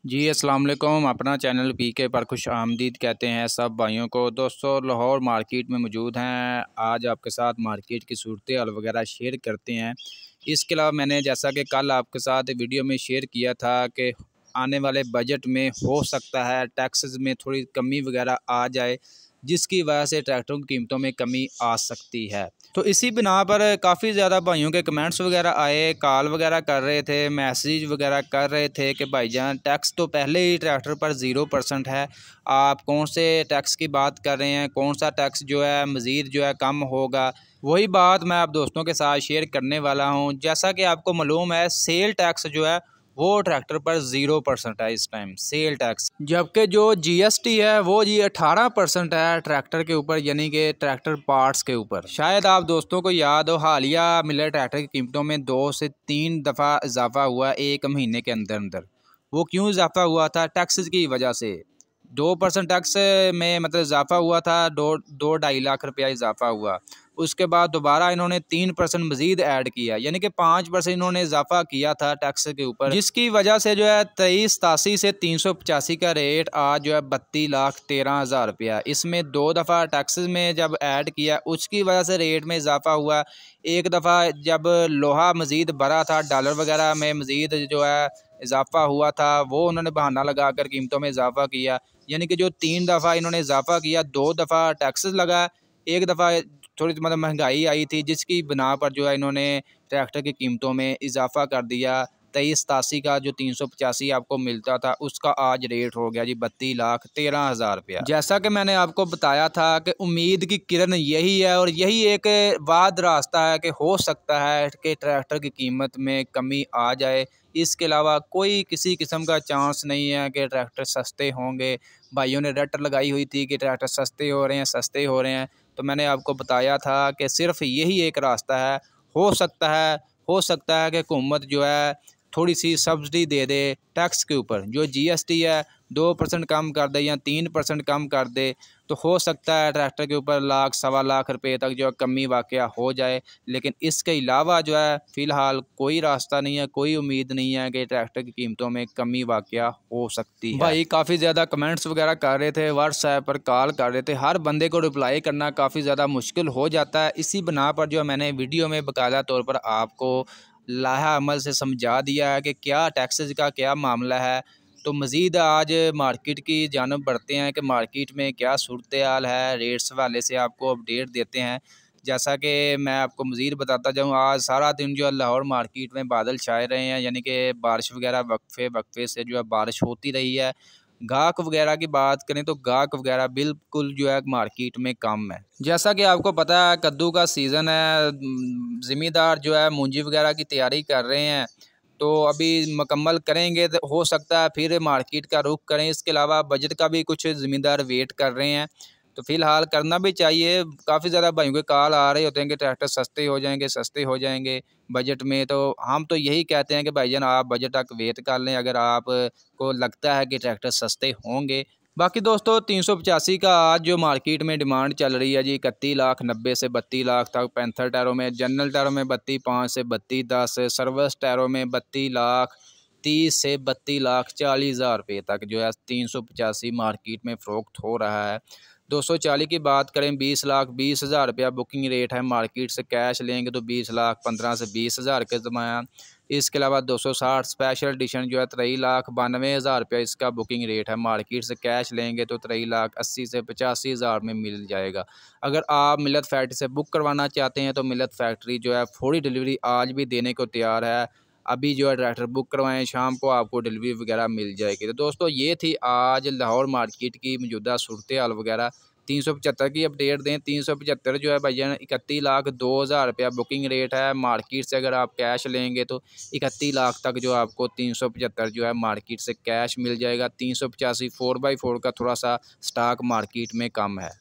जी अस्सलाम वालेकुम। अपना चैनल पीके पर खुश आमदीद कहते हैं सब भाइयों को। दोस्तों लाहौर मार्केट में मौजूद हैं। आज आपके साथ मार्केट की सूरत हाल वगैरह शेयर करते हैं। इसके अलावा मैंने जैसा कि कल आपके साथ वीडियो में शेयर किया था कि आने वाले बजट में हो सकता है टैक्सेस में थोड़ी कमी वगैरह आ जाए, जिसकी वजह से ट्रैक्टरों की कीमतों में कमी आ सकती है। तो इसी बिना पर काफ़ी ज़्यादा भाइयों के कमेंट्स वगैरह आए, कॉल वगैरह कर रहे थे, मैसेज वगैरह कर रहे थे कि भाईजान टैक्स तो पहले ही ट्रैक्टर पर 0% है, आप कौन से टैक्स की बात कर रहे हैं, कौन सा टैक्स जो है मज़ीद जो है कम होगा। वही बात मैं आप दोस्तों के साथ शेयर करने वाला हूं। जैसा कि आपको मालूम है सेल टैक्स जो है वो ट्रैक्टर पर 0% है इस टाइम सेल टैक्स, जबकि जो जीएसटी है वो जी 18% है ट्रैक्टर के ऊपर, यानी कि ट्रैक्टर पार्ट्स के ऊपर। शायद आप दोस्तों को याद हो हालिया मिलर ट्रैक्टर की कीमतों में 2 से 3 दफ़ा इजाफा हुआ एक महीने के अंदर अंदर। वो क्यों इजाफा हुआ था? टैक्सेस की वजह से 2% टैक्स में मतलब इजाफा हुआ था, 2-2.5 लाख रुपया इजाफा हुआ। उसके बाद दोबारा इन्होंने 3% मजीद ऐड किया, यानी कि 5% इन्होंने इजाफा किया था टैक्स के ऊपर, जिसकी वजह से जो है 2387 से 385 का रेट आज जो है 32,13,000 रुपया। इसमें 2 दफ़ा टैक्सेस में जब ऐड किया उसकी वजह से रेट में इजाफा हुआ। एक दफ़ा जब लोहा मजीद भरा था, डॉलर वगैरह में मजीद जो है इजाफा हुआ था, वो उन्होंने बहाना लगा कर कीमतों में इजाफा किया। यानी कि जो 3 दफ़ा इन्होंने इजाफा किया, 2 दफ़ा टैक्सेस लगा, एक दफ़ा थोड़ी मतलब महंगाई आई थी, जिसकी बिना पर जो है इन्होंने ट्रैक्टर की कीमतों में इजाफा कर दिया। 2387 का जो 385 आपको मिलता था उसका आज रेट हो गया जी 32,13,000 रुपया। जैसा कि मैंने आपको बताया था कि उम्मीद की किरण यही है और यही एक वाद रास्ता है कि हो सकता है कि ट्रैक्टर की कीमत में कमी आ जाए। इसके अलावा कोई किसी किस्म का चांस नहीं है कि ट्रैक्टर सस्ते होंगे। भाइयों ने रट लगाई हुई थी कि ट्रैक्टर सस्ते हो रहे हैं, सस्ते हो रहे हैं। तो मैंने आपको बताया था कि सिर्फ यही एक रास्ता है। हो सकता है कि हुकूमत जो है थोड़ी सी सब्सिडी दे दे टैक्स के ऊपर, जो जीएसटी है 2% कम कर दे या 3% कम कर दे, तो हो सकता है ट्रैक्टर के ऊपर लाख सवा लाख रुपए तक जो है कमी वाक़या हो जाए। लेकिन इसके अलावा जो है फ़िलहाल कोई रास्ता नहीं है, कोई उम्मीद नहीं है कि ट्रैक्टर की कीमतों में कमी वाक़या हो सकती है। भाई काफ़ी ज़्यादा कमेंट्स वगैरह कर रहे थे, व्हाट्सएप पर कॉल कर रहे थे, हर बंदे को रिप्लाई करना काफ़ी ज़्यादा मुश्किल हो जाता है। इसी बिना पर जो मैंने वीडियो में बाकायदा तौर पर आपको लाहा अमल से समझा दिया है कि क्या टैक्सेस का क्या मामला है। तो मज़ीद आज मार्केट की जानब बढ़ते हैं कि मार्केट में क्या सूरत हाल है, रेट्स वाले से आपको अपडेट देते हैं। जैसा कि मैं आपको मज़ीद बताता जाऊँ, आज सारा दिन जो है लाहौर मार्केट में बादल छाए रहे हैं, यानी कि बारिश वगैरह वक्फे वक्फे से जो है बारिश होती रही है। गाहक वगैरह की बात करें तो गाहक वगैरह बिल्कुल जो है मार्केट में कम है। जैसा कि आपको पता है कद्दू का सीज़न है, ज़मींदार जो है मूंजी वगैरह की तैयारी कर रहे हैं। तो अभी मुकम्मल करेंगे तो हो सकता है फिर मार्केट का रुख करें। इसके अलावा बजट का भी कुछ ज़मींदार वेट कर रहे हैं, तो फ़िलहाल करना भी चाहिए। काफ़ी ज़्यादा भाइयों के कॉल आ रहे होते हैं कि ट्रैक्टर सस्ते हो जाएंगे, सस्ते हो जाएंगे बजट में। तो हम तो यही कहते हैं कि भाईजान आप बजट तक वेट कर लें अगर आपको लगता है कि ट्रैक्टर सस्ते होंगे। बाकी दोस्तों 385 का आज जो मार्केट में डिमांड चल रही है जी 31,90,000 से 32 लाख तक। पैंथर टायरों में, जनरल टायरों में 32,500 से 32,10, सर्विस टायरों में 32,30,000 से 32,40,000 रुपये तक जो है 385 मार्केट में फ़रोख्त हो रहा है। 240 की बात करें 20,20,000 रुपया बुकिंग रेट है। मार्केट से कैश लेंगे तो 20,15,000 से 20,000 के दरमियान। इसके अलावा 260 स्पेशल एडिशन जो है 23,92,000 रुपया इसका बुकिंग रेट है। मार्केट से कैश लेंगे तो 23,80,000 से 85,000 में मिल जाएगा। अगर आप मिलत फैक्ट्री से बुक करवाना चाहते हैं तो मिलत फैक्ट्री जो है फौरी डिलीवरी आज भी देने को तैयार है। अभी जो है ट्रैक्टर बुक करवाएं, शाम को आपको डिलीवरी वगैरह मिल जाएगी। तो दोस्तों ये थी आज लाहौर मार्केट की मौजूदा सूरत हाल वगैरह। 375 की अपडेट दें। 375 जो है भैया 31,02,000 रुपया बुकिंग रेट है। मार्केट से अगर आप कैश लेंगे तो 31 लाख तक जो आपको 375 जो है मार्केट से कैश मिल जाएगा। 385 4x4 का थोड़ा सा स्टॉक मार्केट में कम है।